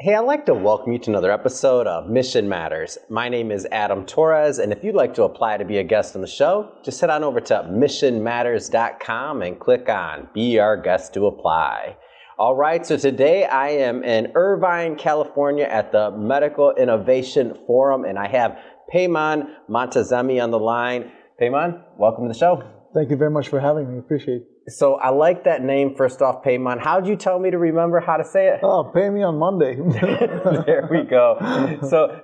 Hey, I'd like to welcome you to another episode of Mission Matters. My name is Adam Torres, and if you'd like to apply to be a guest on the show, just head on over to missionmatters.com and click on Be Our Guest to Apply. All right, so today I am in Irvine, California at the Medical Innovation Forum, and I have Peman Montazemi on the line. Peman, welcome to the show. Thank you very much for having me. Appreciate it. So I like that name, first off, Peman. How'd you tell me to remember how to say it? Oh, pay me on Monday. There we go.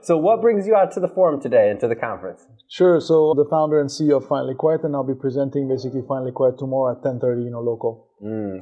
So what brings you out to the forum today and to the conference? Sure. So the founder and CEO of Finally Quiet, and I'll be presenting basically Finally Quiet tomorrow at 10:30, local.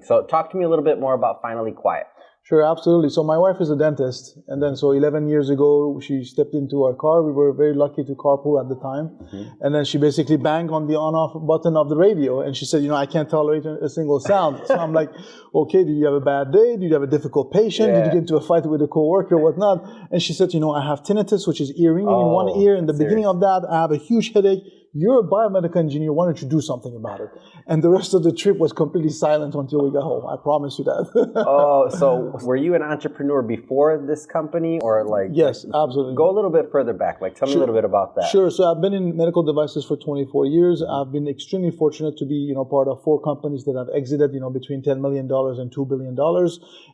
So talk to me a little bit more about Finally Quiet. Sure, absolutely. So my wife is a dentist, and then so 11 years ago, she stepped into our car. We were very lucky to carpool at the time. And then she basically banged on the on-off button of the radio, and she said, I can't tolerate a single sound. So I'm like, okay, did you have a bad day? Did you have a difficult patient? Did you get into a fight with a coworker or whatnot? And she said, I have tinnitus, which is ear ringing in one ear. In the beginning of that, I have a huge headache. You're a biomedical engineer. Why don't you do something about it? And the rest of the trip was completely silent until we got home. I promise you that. So were you an entrepreneur before this company or like? Yes, absolutely. Go a little bit further back. Tell me a little bit about that. Sure. So I've been in medical devices for 24 years. I've been extremely fortunate to be, part of 4 companies that have exited, between $10 million and $2 billion.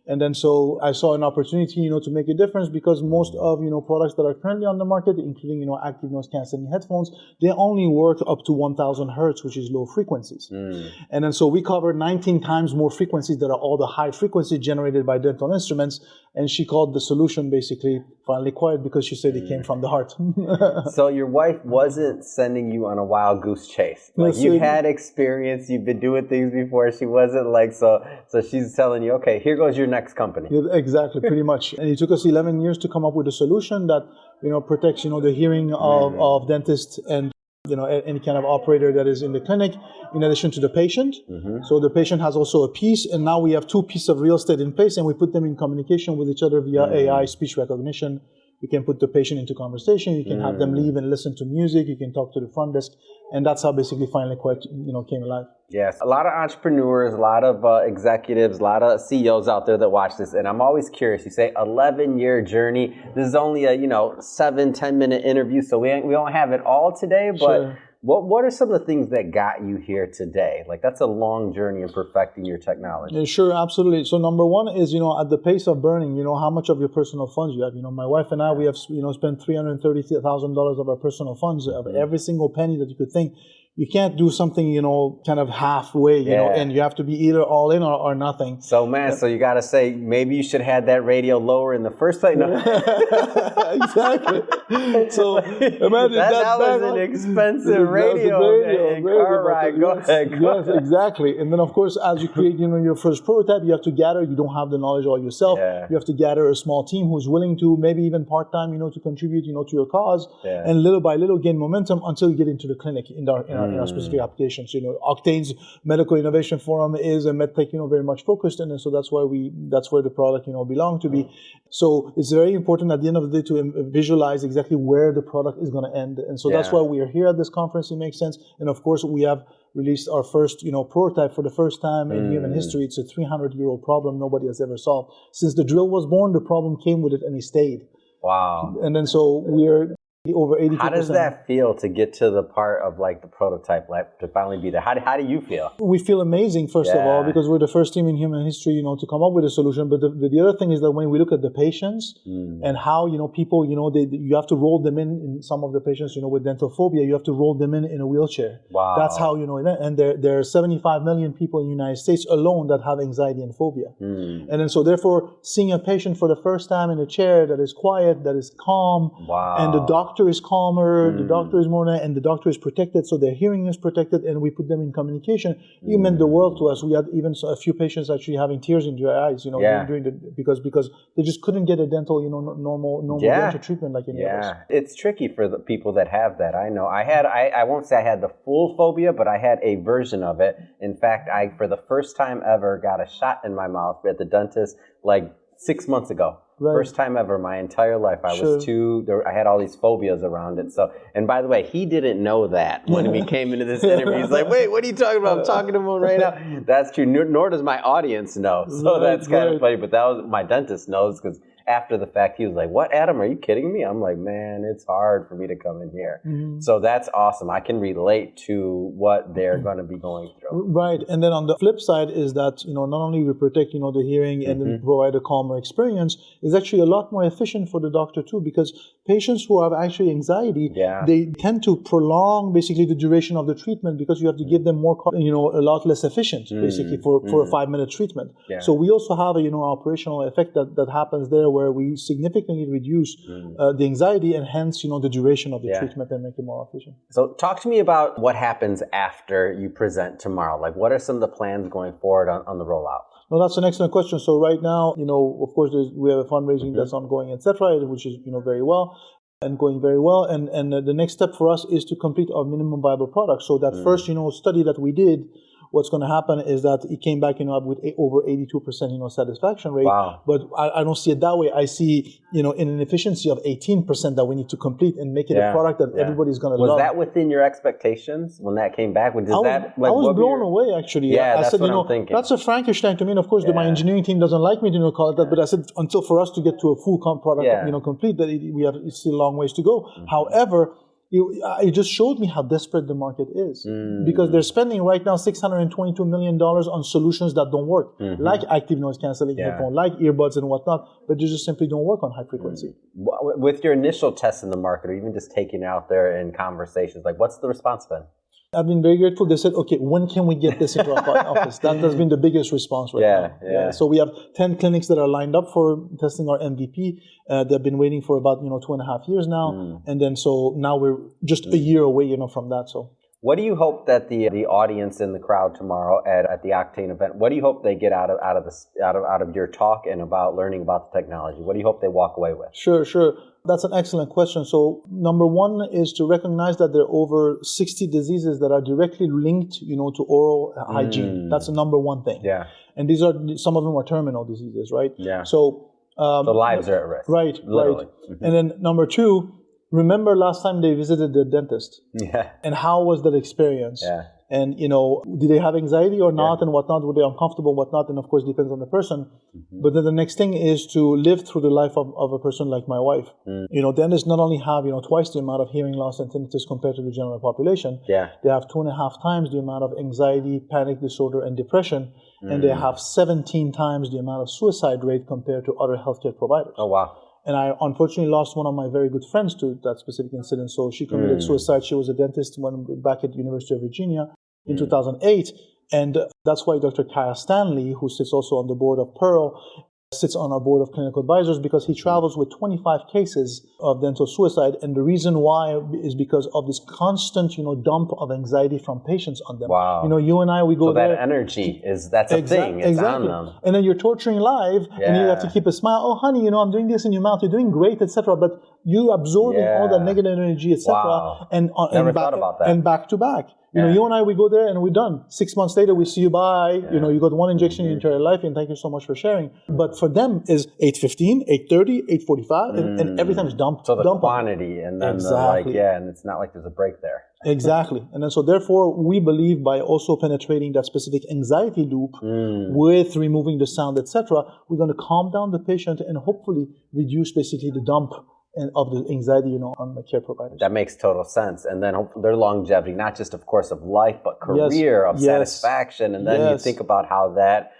And then so I saw an opportunity, to make a difference because most of, products that are currently on the market, including, active noise canceling headphones, they only work up to 1,000 hertz, which is low frequencies. And then so we cover 19 times more frequencies that are all the high frequencies generated by dental instruments. And she called the solution basically Finally Quiet because she said it came from the heart. So your wife wasn't sending you on a wild goose chase. You had experience, you've been doing things before. She wasn't so she's telling you, okay, here goes your next company. Yeah, exactly, pretty much. And it took us 11 years to come up with a solution that, protects, the hearing of dentists and any kind of operator that is in the clinic, in addition to the patient. So the patient has also a piece, and now we have 2 pieces of real estate in place, and we put them in communication with each other via AI, speech recognition. You can put the patient into conversation. You can have them leave and listen to music. You can talk to the front desk, and that's how basically Finally Quiet, came alive. Yes, a lot of entrepreneurs, a lot of executives, a lot of CEOs out there that watch this, and I'm always curious. You say 11-year journey. This is only a 7-10 minute interview, so we don't have it all today. But Sure. What are some of the things that got you here today? That's a long journey in perfecting your technology. Yeah, sure, absolutely. So number one is, at the pace of burning, how much of your personal funds you have. My wife and I, we have, spent $330,000 of our personal funds, of every single penny that you could think. You can't do something, kind of halfway, and you have to be either all in or nothing. So, so you got to say, maybe you should have had that radio lower in the first place. No. Exactly. So, imagine that was an expensive radio and car ride. Go ahead. Yes, exactly. And then, of course, as you create, your first prototype, you have to gather. You don't have the knowledge all yourself. Yeah. You have to gather a small team who's willing to, maybe even part-time, to contribute, to your cause. Yeah. And little by little gain momentum until you get into the clinic in our specific applications. Octane's Medical Innovation Forum is a medtech, very much focused, and so that's where the product, belong to be. So it's very important at the end of the day to visualize exactly where the product is going to end, and so that's why we are here at this conference. It makes sense, and of course we have released our first, prototype for the first time in human history. It's a 300-year-old problem nobody has ever solved. Since the drill was born, the problem came with it, and it stayed. Wow! And then so we're over 82%. How does that feel to get to the part of the prototype, to finally be there? How do you feel? We feel amazing, first of all, because we're the first team in human history, to come up with a solution. But the other thing is that when we look at the patients and how, people, you have to roll them in some of the patients, with dental phobia, you have to roll them in a wheelchair. Wow. That's how, and there are 75 million people in the United States alone that have anxiety and phobia. And then so therefore, seeing a patient for the first time in a chair that is quiet, that is calm, and the doctor is calmer, the doctor is more, and the doctor is protected, so their hearing is protected, and we put them in communication. It meant the world to us. We had even a few patients actually having tears in their eyes, during because they just couldn't get a dental, normal dental treatment like any others. It's tricky for the people that have that. I know. I won't say I had the full phobia, but I had a version of it. In fact, I, for the first time ever, got a shot in my mouth at the dentist 6 months ago. Right. First time ever, my entire life. I had all these phobias around it. So, and by the way, he didn't know that when we came into this interview. He's like, "Wait, what are you talking about? I'm talking to him right now." That's true. Nor does my audience know. So that's kind of funny. But my dentist knows because after the fact, he was like, "What, Adam, are you kidding me?" I'm like, "Man, it's hard for me to come in here." Mm-hmm. So that's awesome. I can relate to what they're going to be going through. Right. And then on the flip side is that, not only we protect, the hearing and then provide a calmer experience, is actually a lot more efficient for the doctor too, because patients who have actually anxiety, they tend to prolong basically the duration of the treatment because you have to give them more, a lot less efficient basically for a 5-minute treatment. Yeah. So we also have a, operational effect that happens there where we significantly reduce the anxiety and hence, the duration of the treatment and make it more efficient. So talk to me about what happens after you present tomorrow. Like, what are some of the plans going forward on the rollout? No, that's an excellent question. So right now, of course, we have a fundraising that's ongoing, etc., which is, very well and going very well. And the next step for us is to complete our minimum viable product. So that first, study that we did, what's going to happen is that it came back, with over 82%, satisfaction rate. Wow. But I don't see it that way. I see, an efficiency of 18% that we need to complete and make it a product that everybody's going to love. Was that within your expectations when that came back? I was blown away, actually. Yeah, I that's said, what I'm thinking. That's a Frankenstein to me. And of course, my engineering team doesn't like me to call it that. But I said, until for us to get to a full product, complete, that it's still a long ways to go. However, it just showed me how desperate the market is because they're spending right now $622 million on solutions that don't work, like active noise cancelling headphone, like earbuds and whatnot, but they just simply don't work on high frequency. With your initial tests in the market, or even just taking it out there in conversations, like what's the response been? I've been very grateful. They said, okay, when can we get this into our office? That has been the biggest response right now. Yeah. So we have 10 clinics that are lined up for testing our MVP. They've been waiting for about, 2.5 years now. And then so now we're just a year away, from that. So what do you hope that the audience in the crowd tomorrow at the Octane event, what do you hope they get out of your talk and about learning about the technology? What do you hope they walk away with? Sure. That's an excellent question. So number one is to recognize that there are over 60 diseases that are directly linked, to oral hygiene. That's the number one thing. Yeah. And these are, some of them are terminal diseases, right? Yeah. So the lives are at risk. Right. Literally. Right. And then number two, remember last time they visited the dentist. Yeah. And how was that experience? Yeah. And, did they have anxiety or not and whatnot? Were they uncomfortable and whatnot? And of course, depends on the person. But then the next thing is to live through the life of a person like my wife. Dentists not only have, twice the amount of hearing loss and tinnitus compared to the general population. Yeah. They have 2.5 times the amount of anxiety, panic disorder, and depression. And they have 17 times the amount of suicide rate compared to other healthcare providers. Oh, wow. And I unfortunately lost one of my very good friends to that specific incident. So she committed suicide. She was a dentist back at the University of Virginia in 2008. And that's why Dr. Kyle Stanley, who sits also on the board of Pearl, sits on our board of clinical advisors because he travels with 25 cases of dental suicide. And the reason why is because of this constant, dump of anxiety from patients on them. Wow. You and I, we go there. So that energy that's a thing. It's on them. And then you're torturing live and you have to keep a smile. Oh, honey, I'm doing this in your mouth. You're doing great, etc. But you absorbing all that negative energy, etc. Wow. Never thought about that. And back to back. You and I, we go there and we're done. 6 months later, we see you bye. You got one injection in your entire life, and thank you so much for sharing. But for them, is 8:15, 8:30, 8:45, and every time it's dumped. So the quantity, and then and it's not like there's a break there. Exactly. And then so therefore, we believe by also penetrating that specific anxiety loop with removing the sound, etc., we're going to calm down the patient and hopefully reduce basically the dump and of the anxiety, on the care providers. That makes total sense. And then their longevity, not just, of course, of life, but career, of satisfaction. And then you think about how that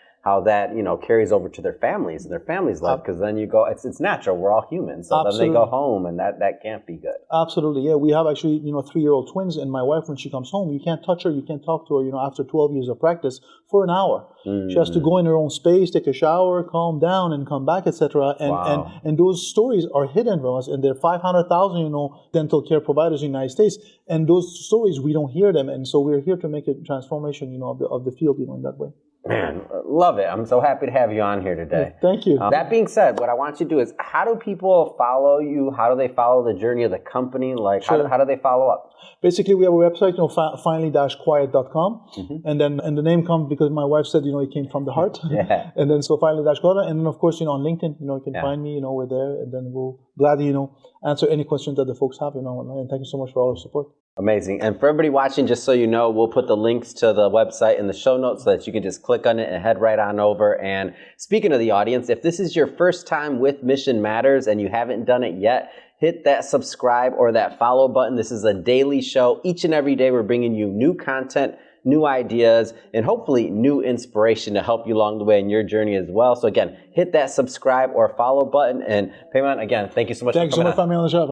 carries over to their families and their families' life, because then you go, it's natural. We're all humans. So then they go home, and that can't be good. Absolutely. Yeah. We have actually, 3-year-old twins, and my wife, when she comes home, you can't touch her, you can't talk to her, after 12 years of practice for an hour. She has to go in her own space, take a shower, calm down, and come back, etc. And those stories are hidden from us, and there are 500,000, dental care providers in the United States, and those stories, we don't hear them. And so we're here to make a transformation, of the field, in that way. Man, love it. I'm so happy to have you on here today. Thank you. That being said, what I want you to do is, how do people follow you? How do they follow the journey of the company? Like, how do they follow up? Basically, we have a website, finally-quiet.com. And then the name comes because my wife said, it came from the heart. And then so finally-quiet. And then, of course, on LinkedIn, you can find me, we're there. And then we'll gladly, answer any questions that the folks have, and thank you so much for all the support. Amazing. And for everybody watching, just so you know, we'll put the links to the website in the show notes so that you can just click on it and head right on over. And speaking of the audience, if this is your first time with Mission Matters and you haven't done it yet, hit that subscribe or that follow button. This is a daily show. Each and every day, we're bringing you new content, new ideas, and hopefully new inspiration to help you along the way in your journey as well. So again, hit that subscribe or follow button. And Peman, again, thank you so much for coming on. Thanks so much for having me on the show.